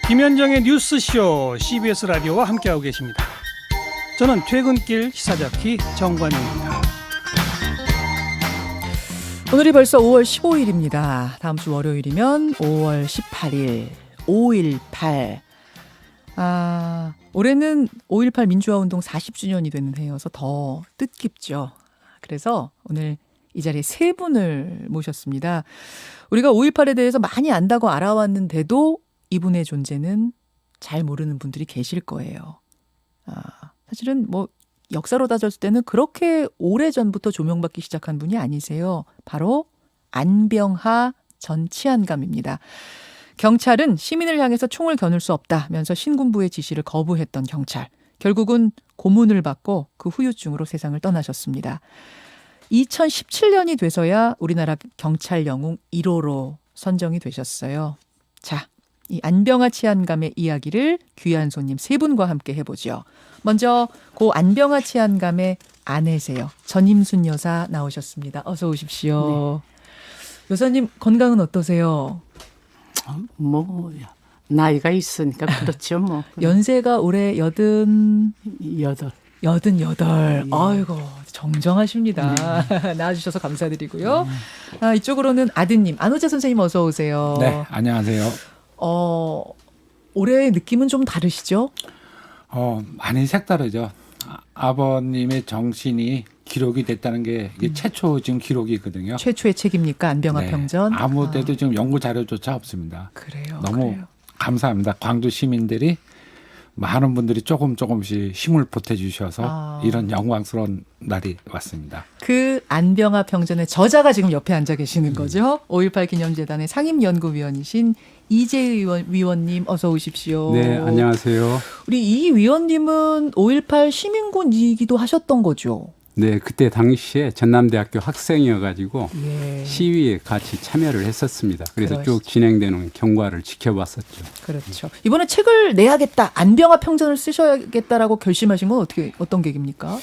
김현정의 뉴스쇼 CBS 라디오와 함께하고 계십니다. 저는 퇴근길 시사자키 정관용입니다. 오늘이 벌써 5월 15일입니다. 다음 주 월요일이면 5월 18일, 5.18. 올해는 5.18 민주화운동 40주년이 되는 해여서 더 뜻깊죠. 그래서 오늘 이 자리에 세 분을 모셨습니다. 우리가 5.18에 대해서 많이 안다고 알아왔는데도 이분의 존재는 잘 모르는 분들이 계실 거예요. 사실은 뭐 역사로 따졌을 때는 그렇게 오래전부터 조명받기 시작한 분이 아니세요. 바로 안병하 전 치안감입니다. 경찰은 시민을 향해서 총을 겨눌 수 없다면서 신군부의 지시를 거부했던 경찰. 결국은 고문을 받고 그 후유증으로 세상을 떠나셨습니다. 2017년이 돼서야 우리나라 경찰 영웅 1호로 선정이 되셨어요. 자, 이 안병하 치안감의 이야기를 귀한 손님 세 분과 함께 해보죠. 먼저 고 안병하 치안감의 아내세요. 전임순 여사 나오셨습니다. 어서 오십시오. 네. 여사님 건강은 어떠세요? 뭐 나이가 있으니까 그렇죠 뭐. 연세가 올해 88. 예. 아이고 정정하십니다. 네. 나와주셔서 감사드리고요. 이쪽으로는 아드님 안호재 선생님 어서 오세요. 네, 안녕하세요. 올해의 느낌은 좀 다르시죠? 많이 색다르죠. 아버님의 정신이 기록이 됐다는 게 이게 최초 지금 기록이거든요. 최초의 책입니까? 안병하 네, 평전? 아무 데도 지금 연구 자료조차 없습니다. 그래요. 너무 감사합니다. 광주 시민들이 많은 분들이 조금씩 힘을 보태주셔서 이런 영광스러운 날이 왔습니다. 그 안병하 평전의 저자가 지금 옆에 앉아 계시는 거죠. 5.18 기념재단의 상임연구위원이신 이재희 위원님 어서 오십시오. 네, 안녕하세요. 우리 이 위원님은 5.18 시민군이기도 하셨던 거죠. 네, 그때 당시에 전남대학교 학생이어가지고 예. 시위에 같이 참여를 했었습니다. 그래서 그러시죠. 쭉 진행되는 경과를 지켜봤었죠. 그렇죠. 이번에 책을 내야겠다, 안병하 평전을 쓰셔야겠다라고 결심하신 건 어떤 계기입니까?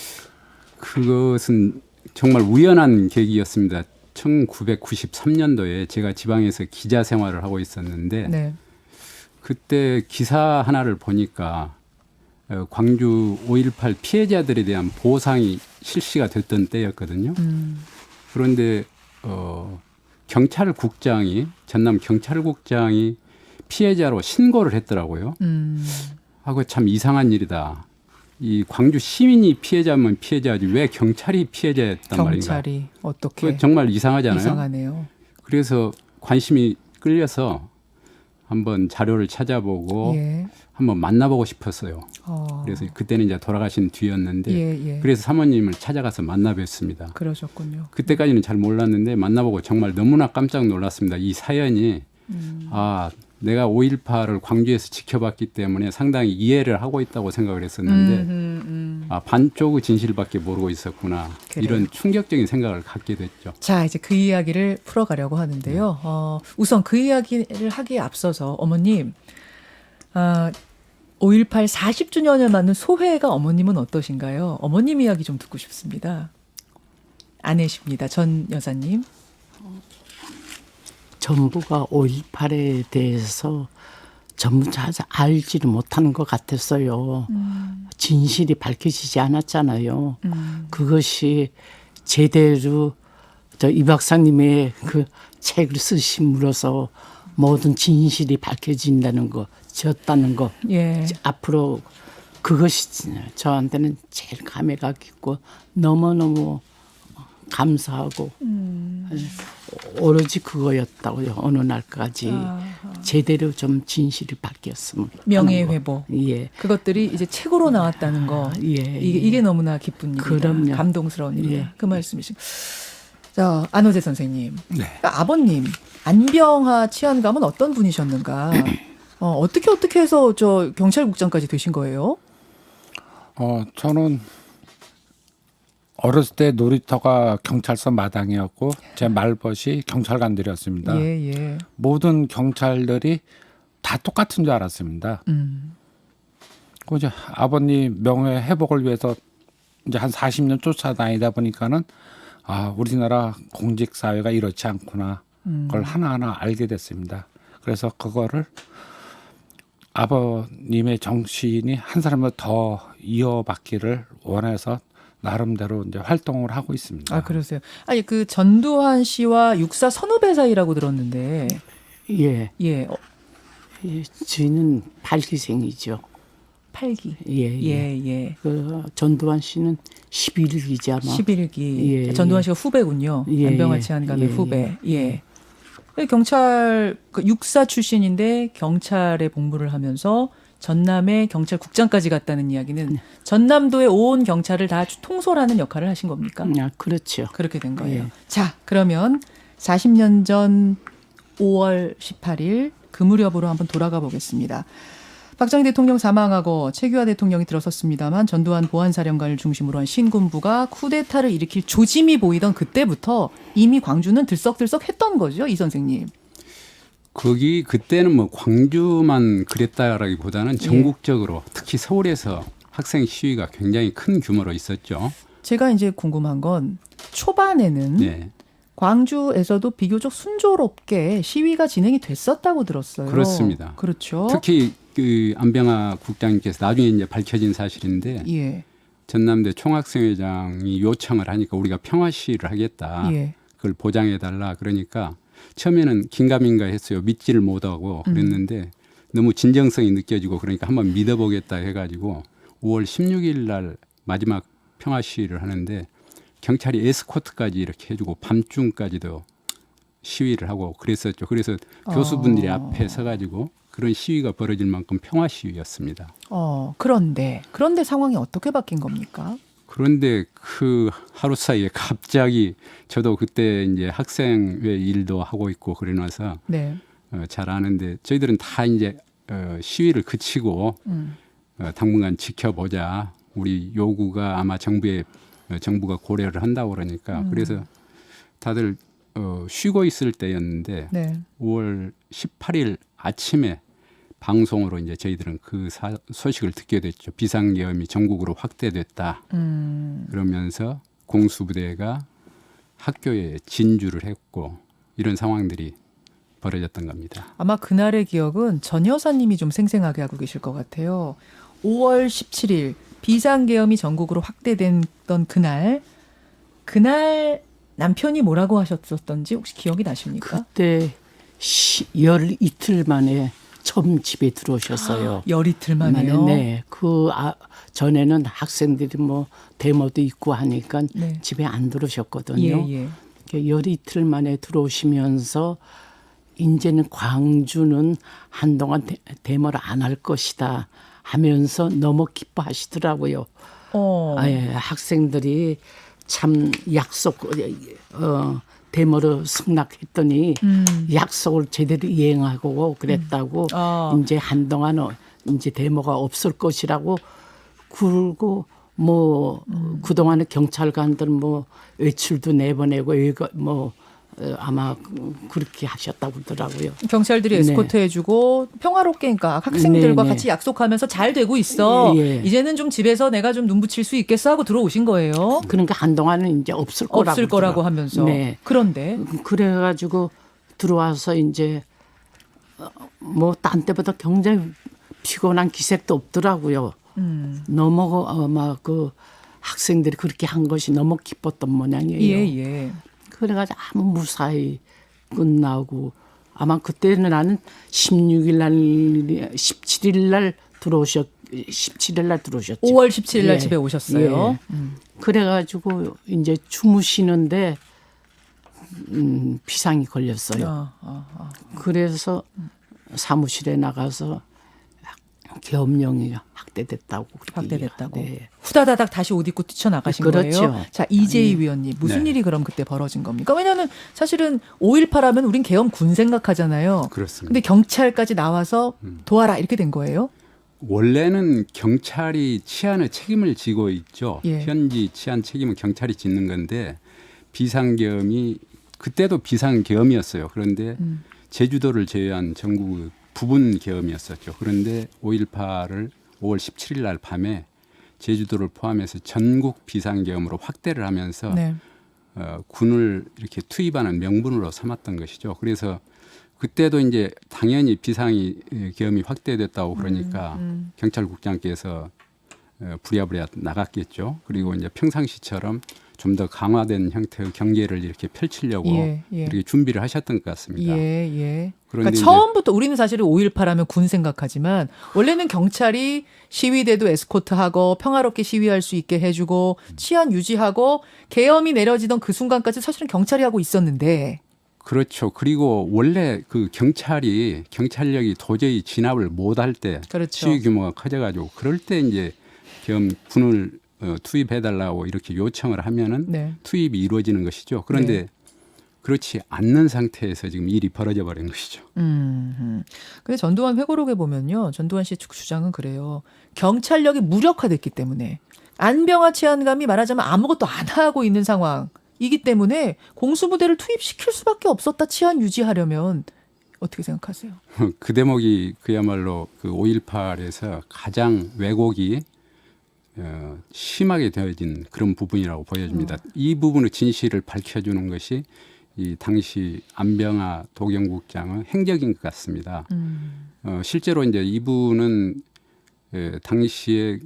그것은 정말 우연한 계기였습니다. 1993년도에 제가 지방에서 기자 생활을 하고 있었는데 네. 그때 기사 하나를 보니까 광주 5.18 피해자들에 대한 보상이 실시가 됐던 때였거든요. 그런데 경찰국장이 전남 경찰국장이 피해자로 신고를 했더라고요. 하고 참 이상한 일이다. 이 광주 시민이 피해자면 피해자지 왜 경찰이 피해자였단 말인가. 경찰이 어떻게. 정말 이상하잖아요. 이상하네요. 그래서 관심이 끌려서 한번 자료를 찾아보고 예. 한번 만나보고 싶었어요. 그래서 그때는 이제 돌아가신 뒤였는데 예. 그래서 사모님을 찾아가서 만나 뵀습니다. 그러셨군요. 그때까지는 잘 몰랐는데 만나보고 정말 너무나 깜짝 놀랐습니다. 이 사연이 내가 5.18을 광주에서 지켜봤기 때문에 상당히 이해를 하고 있다고 생각을 했었는데 반쪽의 진실밖에 모르고 있었구나. 그래요. 이런 충격적인 생각을 갖게 됐죠. 자, 이제 그 이야기를 풀어가려고 하는데요. 우선 그 이야기를 하기에 앞서서 어머님, 5.18 40주년을 맞는 소회가 어머님은 어떠신가요? 어머님 이야기 좀 듣고 싶습니다. 아내십니다. 전 여사님. 전부가 5.18에 대해서 전부 다 알지를 못하는 것 같았어요. 진실이 밝혀지지 않았잖아요. 그것이 제대로 이 박사님의 그 책을 쓰심으로써 모든 진실이 밝혀진다는 거, 지었다는 거. 예. 앞으로 그것이 저한테는 제일 감회가 깊고 너무너무 감사하고 오로지 그거였다고요. 어느 날까지 제대로 좀 진실이 밝혔으면 명예회복. 예. 그것들이 이제 책으로 나왔다는 거. 예. 이게 너무나 기쁜 일이다. 그럼요. 감동스러운 일이다. 예. 그 말씀이신. 자, 안호재 선생님. 네. 그러니까 아버님 안병하 치안감은 어떤 분이셨는가? 어떻게 해서 저 경찰국장까지 되신 거예요? 저는 어렸을 때 놀이터가 경찰서 마당이었고 제 말벗이 경찰관들이었습니다. 예. 모든 경찰들이 다 똑같은 줄 알았습니다. 그 이제 아버님 명예 회복을 위해서 이제 한 40년 쫓아다니다 보니까는 우리나라 공직 사회가 이렇지 않구나. 그걸 하나하나 알게 됐습니다. 그래서 그거를 아버님의 정신이 한 사람을 더 이어받기를 원해서 나름대로 이제 활동을 하고 있습니다. 아, 그러세요. 아니, 그 전두환 씨와 육사 선후배 사이라고 들었는데. 예. 예. 예, 저희는 8기생이죠. 8기. 예, 예, 예. 그 전두환 씨는 11기지 아마. 11기. 예, 전두환 씨가 후배군요. 예, 안병환 치안감의 예, 후배. 예. 경찰 그 육사 출신인데 경찰에 복무를 하면서 전남의 경찰국장까지 갔다는 이야기는 전남도의 온 경찰을 다 통솔하는 역할을 하신 겁니까? 아, 그렇죠. 그렇게 된 거예요. 예. 자, 그러면 40년 전 5월 18일 그 무렵으로 한번 돌아가 보겠습니다. 박정희 대통령 사망하고 최규하 대통령이 들어섰습니다만 전두환 보안사령관을 중심으로 한 신군부가 쿠데타를 일으킬 조짐이 보이던 그때부터 이미 광주는 들썩들썩했던 거죠, 이 선생님. 거기 그때는 뭐 광주만 그랬다라기보다는 전국적으로 특히 서울에서 학생 시위가 굉장히 큰 규모로 있었죠. 제가 이제 궁금한 건 초반에는 네. 광주에서도 비교적 순조롭게 시위가 진행이 됐었다고 들었어요. 그렇습니다. 그렇죠. 특히 그 안병하 국장님께서 나중에 이제 밝혀진 사실인데 예. 전남대 총학생회장이 요청을 하니까 우리가 평화 시위를 하겠다. 예. 그걸 보장해 달라. 그러니까 처음에는 긴가민가 했어요. 믿지를 못하고 그랬는데 너무 진정성이 느껴지고 그러니까 한번 믿어보겠다 해가지고 5월 16일 날 마지막 평화 시위를 하는데 경찰이 에스코트까지 이렇게 해주고 밤중까지도 시위를 하고 그랬었죠. 그래서 교수분들이 앞에 서가지고 그런 시위가 벌어질 만큼 평화 시위였습니다. 그런데 상황이 어떻게 바뀐 겁니까? 그런데 그 하루 사이에 갑자기 저도 그때 이제 학생회 일도 하고 있고 그러면서 네. 잘 아는데 저희들은 다 이제 시위를 그치고 당분간 지켜보자. 우리 요구가 아마 정부가 고려를 한다고 그러니까 그래서 다들 쉬고 있을 때였는데 네. 5월 18일 아침에 방송으로 이제 저희들은 그 소식을 듣게 됐죠. 비상계엄이 전국으로 확대됐다. 그러면서 공수부대가 학교에 진주를 했고 이런 상황들이 벌어졌던 겁니다. 아마 그날의 기억은 전 여사님이 좀 생생하게 하고 계실 것 같아요. 5월 17일 비상계엄이 전국으로 확대됐던 그날 남편이 뭐라고 하셨었던지 혹시 기억이 나십니까? 그때 열 이틀 만에 처음 집에 들어오셨어요. 열 이틀 만에요? 네. 전에는 학생들이 뭐 데모도 있고 하니까 네. 집에 안 들어오셨거든요. 예. 열 이틀 만에 들어오시면서 이제는 광주는 한동안 데모를 안 할 것이다 하면서 너무 기뻐하시더라고요. 학생들이 참 데모로 승낙했더니 약속을 제대로 이행하고 그랬다고 이제 한동안 이제 데모가 없을 것이라고 그러고 뭐 그동안에 경찰관들은 뭐 외출도 내보내고 뭐 아마 그렇게 하셨다고 그러더라고요. 경찰들이 에스코트 해주고 평화롭게 그러니까 학생들과 같이 약속하면서 잘 되고 있어. 이제는 좀 집에서 내가 좀 눈 붙일 수 있겠어 하고 들어오신 거예요. 그러니까 한동안은 이제 없을 거라고 하면서. 네. 그런데 그래가지고 들어와서 이제 뭐 딴 때보다 굉장히 피곤한 기색도 없더라고요. 너무 막 그 학생들이 그렇게 한 것이 너무 기뻤던 모양이에요. 예. 그래가지고 아무 무사히 끝나고 아마 그때는 나는 17일 날 들어오셨죠. 5월 17일 날 집에 오셨어요. 그래가지고 이제 주무시는데 비상이 걸렸어요. 그래서 사무실에 나가서 계엄령이 확대됐다고. 네. 후다다닥 다시 옷 입고 뛰쳐나가신 그렇죠. 거예요. 자, 이재희 위원님 무슨 일이 그럼 그때 벌어진 겁니까? 왜냐하면 사실은 5.18 하면 우린 계엄 군 생각하잖아요. 그렇습니다. 근데 경찰까지 나와서 도와라 이렇게 된 거예요? 원래는 경찰이 치안의 책임을 지고 있죠. 예. 현지 치안 책임은 경찰이 짓는 건데 비상계엄이 그때도 비상계엄이었어요. 그런데 제주도를 제외한 전국 부분 계엄이었었죠. 그런데 5.18을 5월 17일 날 밤에 제주도를 포함해서 전국 비상계엄으로 확대를 하면서 군을 이렇게 투입하는 명분으로 삼았던 것이죠. 그래서 그때도 이제 당연히 비상이 계엄이 확대됐다고 그러니까 경찰국장께서 부랴부랴 나갔겠죠. 그리고 이제 평상시처럼 좀 더 강화된 형태의 경계를 이렇게 펼치려고 예, 예. 이렇게 준비를 하셨던 것 같습니다. 예, 예. 그런데 그러니까 이제 처음부터 우리는 사실은 5.18 하면 군 생각하지만 원래는 경찰이 시위대도 에스코트하고 평화롭게 시위할 수 있게 해주고 치안 유지하고 계엄이 내려지던 그 순간까지 사실은 경찰이 하고 있었는데 그렇죠. 그리고 원래 그 경찰력이 도저히 진압을 못할 때 그렇죠. 시위 규모가 커져가지고 그럴 때 이제 계엄 군을 투입해달라고 이렇게 요청을 하면은 네. 투입이 이루어지는 것이죠. 그런데 네. 그렇지 않는 상태에서 지금 일이 벌어져 버린 것이죠. 근데 전두환 회고록에 보면요. 전두환 씨 주장은 그래요. 경찰력이 무력화됐기 때문에 안병화 치안감이 말하자면 아무것도 안 하고 있는 상황이기 때문에 공수부대를 투입시킬 수밖에 없었다. 치안 유지하려면. 어떻게 생각하세요? 그 대목이 그야말로 그 5.18에서 가장 왜곡이 심하게 되어진 그런 부분이라고 보여집니다. 이 부분의 진실을 밝혀주는 것이 이 당시 안병화 도경국장의 행적인 것 같습니다. 실제로 이제 이분은 당시에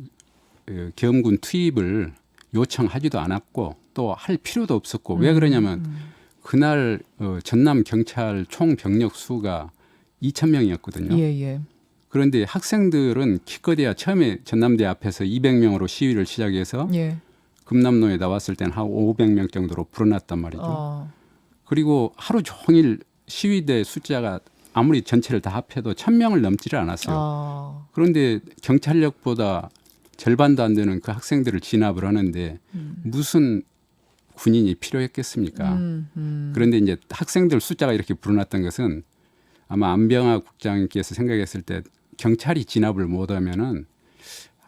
계엄군 투입을 요청하지도 않았고 또 할 필요도 없었고 왜 그러냐면 그날 전남 경찰 총 병력 수가 2,000명이었거든요. 예, 예. 그런데 학생들은 기껏해야 처음에 전남대 앞에서 200명으로 시위를 시작해서 예. 금남로에 나왔을 때는 한 500명 정도로 불어났단 말이죠. 그리고 하루 종일 시위대 숫자가 아무리 전체를 다 합해도 1,000명을 넘지를 않았어요. 그런데 경찰력보다 절반도 안 되는 그 학생들을 진압을 하는데 무슨 군인이 필요했겠습니까? 그런데 이제 학생들 숫자가 이렇게 불어났던 것은 아마 안병화 국장께서 생각했을 때 경찰이 진압을 못하면은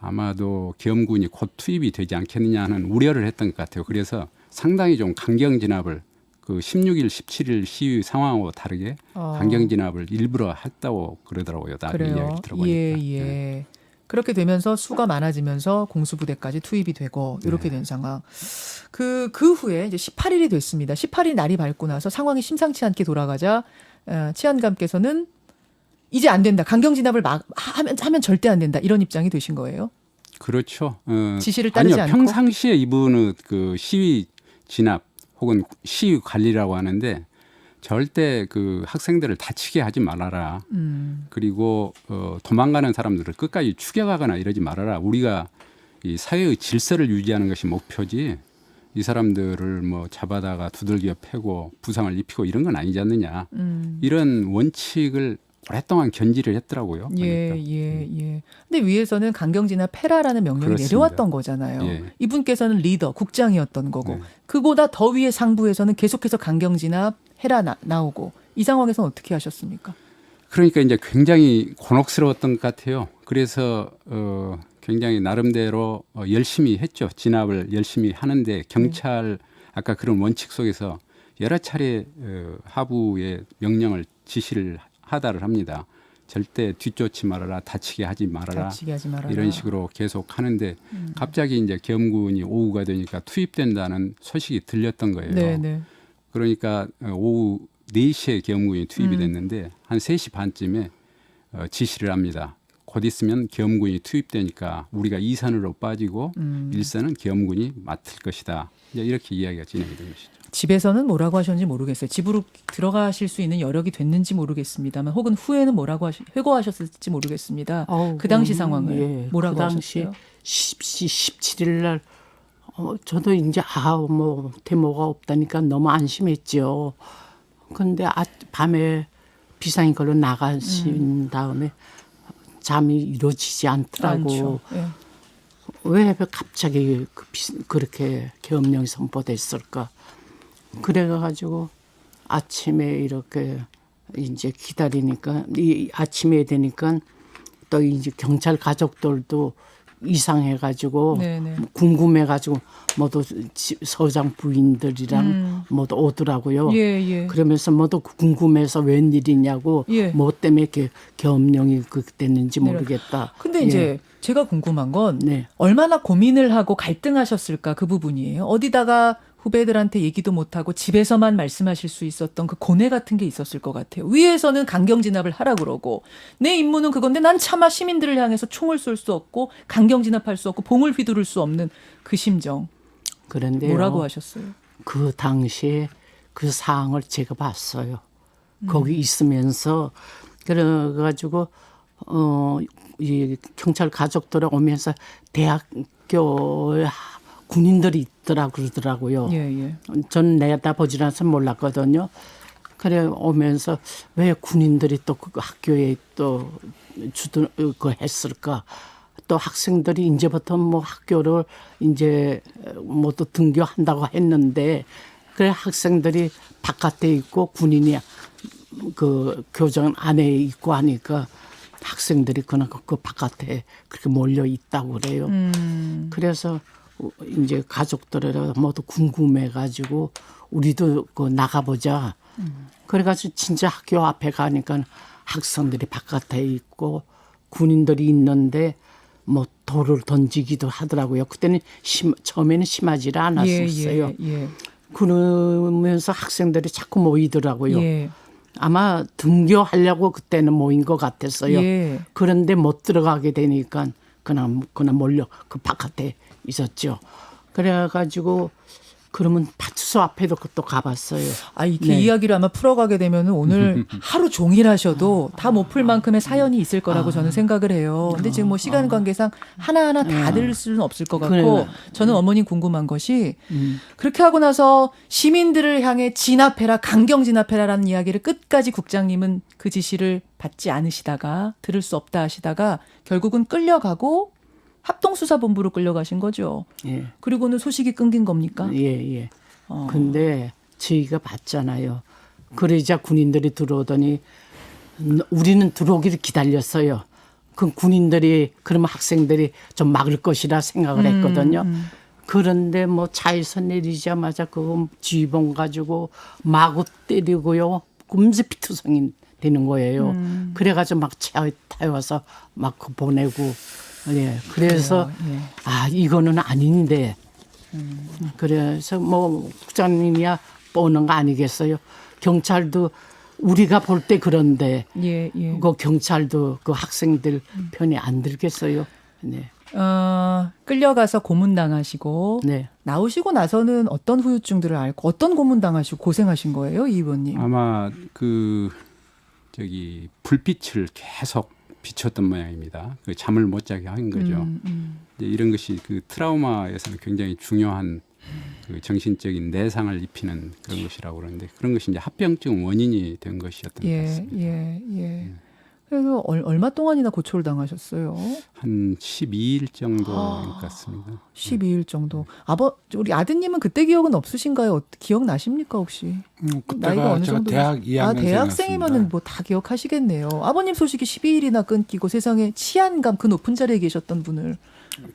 아마도 계엄군이 곧 투입이 되지 않겠느냐 하는 우려를 했던 것 같아요. 그래서 상당히 좀 강경 진압을 그 16일, 17일 시위 상황하고 다르게 강경 진압을 일부러 했다고 그러더라고요. 나중에 그래요. 이야기 들어보니까. 예, 예. 그렇게 되면서 수가 많아지면서 공수부대까지 투입이 되고 이렇게 된 상황. 그 후에 이제 18일이 됐습니다. 18일 날이 밝고 나서 상황이 심상치 않게 돌아가자 치안감께서는 이제 안 된다. 강경 진압을 하면 절대 안 된다. 이런 입장이 되신 거예요? 그렇죠. 지시를 따르지 아니요, 않고? 평상시에 이분은 그 시위 진압 혹은 시위 관리라고 하는데 절대 그 학생들을 다치게 하지 말아라. 그리고 도망가는 사람들을 끝까지 추격하거나 이러지 말아라. 우리가 이 사회의 질서를 유지하는 것이 목표지 이 사람들을 뭐 잡아다가 두들겨 패고 부상을 입히고 이런 건 아니지 않느냐. 이런 원칙을 오랫동안 견지를 했더라고요. 예, 그러니까. 예. 근데 위에서는 강경진압 패라라는 명령이 그렇습니다. 내려왔던 거잖아요. 예. 이분께서는 리더, 국장이었던 거고. 네. 그보다 더 위에 상부에서는 계속해서 강경진압 해라 나오고. 이 상황에서는 어떻게 하셨습니까? 그러니까 이제 굉장히 곤혹스러웠던 것 같아요. 그래서 굉장히 나름대로 열심히 했죠. 진압을 열심히 하는데 경찰 아까 그런 원칙 속에서 여러 차례 하부의 명령을 지시를 하다를 합니다. 절대 뒤쫓지 말아라, 다치게 하지 말아라, 이런 식으로 계속 하는데 갑자기 이제 계엄군이 오후가 되니까 투입된다는 소식이 들렸던 거예요. 네네. 그러니까 오후 4시에 계엄군이 투입이 됐는데 한 3시 반쯤에 지시를 합니다. 곧 있으면 계엄군이 투입되니까 우리가 2선으로 빠지고 1선은 계엄군이 맡을 것이다. 이렇게 이야기가 진행이 된 것이죠. 집에서는 뭐라고 하셨는지 모르겠어요. 집으로 들어가실 수 있는 여력이 됐는지 모르겠습니다만 혹은 후에는 뭐라고 회고하셨을지 모르겠습니다. 그 당시 상황을 뭐라고 그 당시 하셨어요? 17일 날 저도 이제 뭐 데모가 없다니까 너무 안심했죠. 그런데 밤에 비상이 걸로 나가신 다음에 잠이 이루어지지 않더라고. 예. 왜 갑자기 그렇게 계엄령이 선포됐을까? 그래가지고 아침에 이렇게 이제 기다리니까 이 아침에 되니까 또 이제 경찰 가족들도 이상해가지고 네네. 궁금해가지고 모두 서장 부인들이랑 모두 오더라고요. 예. 그러면서 모두 궁금해서 웬일이냐고 예. 뭐 때문에 이렇게 계엄령이 그렇게 됐는지 모르겠다. 근데 예. 이제 제가 궁금한 건 네. 얼마나 고민을 하고 갈등하셨을까 그 부분이에요. 어디다가 후배들한테 얘기도 못하고 집에서만 말씀하실 수 있었던 그 고뇌 같은 게 있었을 것 같아요. 위에서는 강경 진압을 하라 그러고 내 임무는 그건데 난 차마 시민들을 향해서 총을 쏠 수 없고 강경 진압할 수 없고 봉을 휘두를 수 없는 그 심정. 그런데요. 뭐라고 하셨어요? 그 당시에 그 상황을 제가 봤어요. 거기 있으면서 그래가지고 이 경찰 가족들 오면서 대학교에 군인들이 있더라 그러더라고요. 예. 전 내다보지 않아서 몰랐거든요. 그래 오면서 왜 군인들이 또 그 학교에 또 주도 그 했을까? 또 학생들이 이제부터 뭐 학교를 이제 모두 등교한다고 했는데 그래 학생들이 바깥에 있고 군인이 그 교정 안에 있고 하니까 학생들이 그냥 그 바깥에 그렇게 몰려 있다고 그래요. 그래서 이제 가족들을 모두 궁금해가지고 우리도 그 나가보자. 그래가지고 진짜 학교 앞에 가니까 학생들이 바깥에 있고 군인들이 있는데 뭐 돌을 던지기도 하더라고요. 그때는 처음에는 심하지 않았었어요. 예. 그러면서 학생들이 자꾸 모이더라고요. 예. 아마 등교하려고 그때는 모인 것 같았어요. 예. 그런데 못 들어가게 되니까 그냥 몰려 그 바깥에 있었죠. 그래가지고 그러면 파출소 앞에도 또 가봤어요. 아, 이렇게 네. 이야기를 아마 풀어가게 되면 오늘 하루 종일 하셔도 다 못 풀 만큼의 사연이 있을 거라고 저는 생각을 해요. 근데 지금 뭐 시간 관계상 하나하나 다 들을 수는 없을 것 같고 그래요. 저는 어머님 궁금한 것이 그렇게 하고 나서 시민들을 향해 진압해라, 강경 진압해라라는 이야기를 끝까지 국장님은 그 지시를 받지 않으시다가 들을 수 없다 하시다가 결국은 끌려가고 합동수사본부로 끌려가신 거죠. 예. 그리고는 소식이 끊긴 겁니까? 예. 근데 저희가 봤잖아요. 그러자 군인들이 들어오더니 우리는 들어오기를 기다렸어요. 그 군인들이 그러면 학생들이 좀 막을 것이라 생각을 했거든요. 그런데 뭐 차에서 내리자마자 그 지휘봉 가지고 마구 때리고요. 금세피투성이 되는 거예요. 그래가지고 막 차에 타와서 막 보내고 예. 그래서 예. 아 이거는 아닌데 그래서 뭐 국장님이야 뽀는 거 아니겠어요. 경찰도 우리가 볼 때 그런데 예. 그 경찰도 그 학생들 편이 안 들겠어요. 네. 끌려가서 고문당하시고 네. 나오시고 나서는 어떤 후유증들을 앓고 어떤 고문당하시고 고생하신 거예요, 이 의원님? 아마 그 저기 불빛을 계속 비췄던 모양입니다. 그 잠을 못 자게 한 거죠. 이제 이런 것이 그 트라우마에서는 굉장히 중요한 그 정신적인 내상을 입히는 그런 것이라고 그러는데 그런 것이 이제 합병증 원인이 된 것이었던 것 같습니다. 예. 그래서 얼마 동안이나 고초를 당하셨어요? 한 12일 정도 같습니다. 12일 정도. 우리 아드님은 그때 기억은 없으신가요? 기억 나십니까 혹시? 나이가 어느 제가 정도? 대학 2학년 대학생이면은 뭐 다 기억하시겠네요. 아버님 소식이 12일이나 끊기고 세상에 치안감 그 높은 자리에 계셨던 분을.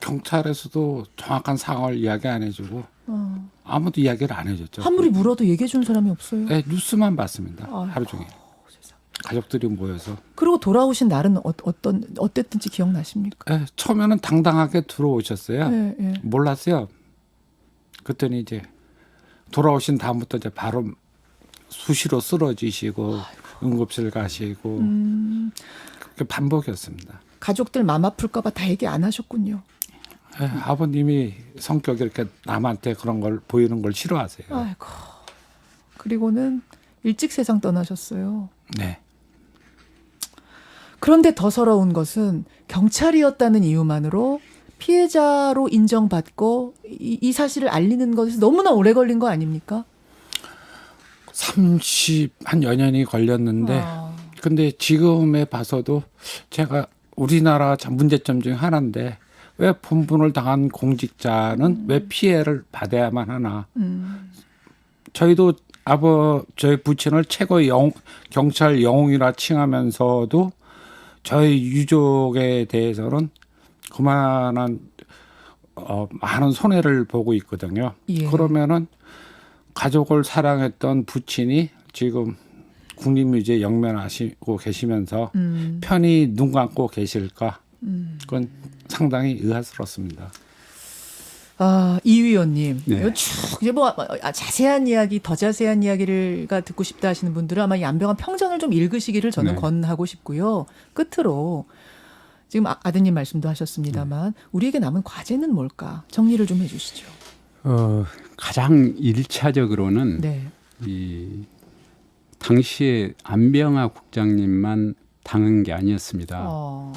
경찰에서도 정확한 상황을 이야기 안 해주고 아무도 이야기를 안 해줬죠. 아무리 물어도 얘기해 준 사람이 없어요. 네, 뉴스만 봤습니다. 아이고, 하루 종일. 세상에. 가족들이 모여서. 그리고 돌아오신 날은 어땠든지 기억나십니까? 네, 처음에는 당당하게 들어오셨어요. 예. 몰랐어요. 그랬더니 이제 돌아오신 다음부터 이제 바로 수시로 쓰러지시고 응급실 가시고 그게 반복이었습니다. 가족들 맘 아플까 봐 다 얘기 안 하셨군요. 네, 아버님이 성격이 이렇게 남한테 그런 걸 보이는 걸 싫어하세요. 아이고. 그리고는 일찍 세상 떠나셨어요. 네. 그런데 더 서러운 것은 경찰이었다는 이유만으로 피해자로 인정받고 이 사실을 알리는 것에서 너무나 오래 걸린 거 아닙니까? 30한 여년이 걸렸는데 근데 지금에 봐서도 제가 우리나라 문제점 중에 하나인데 왜 본분을 당한 공직자는 왜 피해를 받아야만 하나. 저희도 저희 부친을 최고의 경찰 영웅이라 칭하면서도 저희 유족에 대해서는 그만한 많은 손해를 보고 있거든요. 예. 그러면은 가족을 사랑했던 부친이 지금 국립묘지에 영면하시고 계시면서 편히 눈 감고 계실까? 그건 상당히 의아스럽습니다. 이 위원님, 네. 이거 쭉 이제 뭐 자세한 이야기, 더 자세한 이야기를가 듣고 싶다 하시는 분들은 아마 이 안병환 평전을 좀 읽으시기를 저는 네. 권하고 싶고요. 끝으로 지금 아드님 말씀도 하셨습니다만 우리에게 남은 과제는 뭘까? 정리를 좀 해주시죠. 가장 일차적으로는 네. 이 당시에 안병하 국장님만 당한 게 아니었습니다.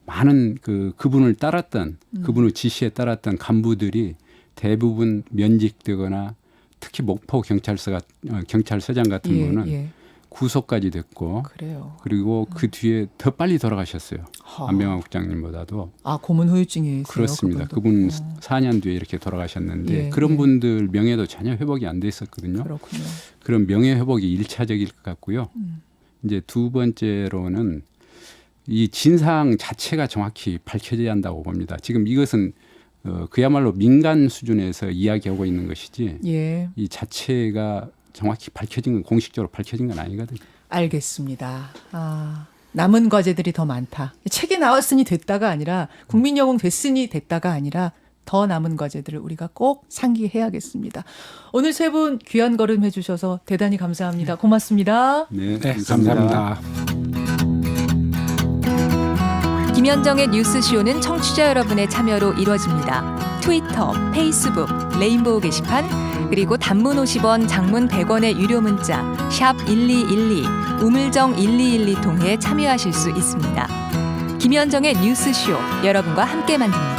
많은 그분을 따랐던 그분의 지시에 따랐던 간부들이 대부분 면직되거나 특히 목포 경찰서장 같은 예, 분은 예. 구속까지 됐고 그래요. 그리고 그 뒤에 더 빨리 돌아가셨어요. 허. 안병하 국장님보다도. 고문 후유증이 있어요. 그렇습니다. 그분도. 그분 4년 뒤에 이렇게 돌아가셨는데 예, 그런 예. 분들 명예도 전혀 회복이 안 돼 있었거든요. 그렇군요. 그런 명예 회복이 일차적일 것 같고요. 이제 두 번째로는 이 진상 자체가 정확히 밝혀져야 한다고 봅니다. 지금 이것은 그야말로 민간 수준에서 이야기하고 있는 것이지 예. 이 자체가 정확히 밝혀진 건 공식적으로 밝혀진 건 아니거든요. 알겠습니다. 남은 과제들이 더 많다. 책에 나왔으니 됐다가 아니라 국민 영웅 됐으니 됐다가 아니라 더 남은 과제들을 우리가 꼭 상기해야겠습니다. 오늘 세 분 귀한 걸음 해주셔서 대단히 감사합니다. 고맙습니다. 네, 네, 감사합니다. 김현정의 뉴스쇼는 청취자 여러분의 참여로 이루어집니다. 트위터, 페이스북, 레인보우 게시판, 그리고 단문 50원, 장문 100원의 유료 문자 샵 1212, 우물정 1212 통해 참여하실 수 있습니다. 김현정의 뉴스쇼, 여러분과 함께 만듭니다.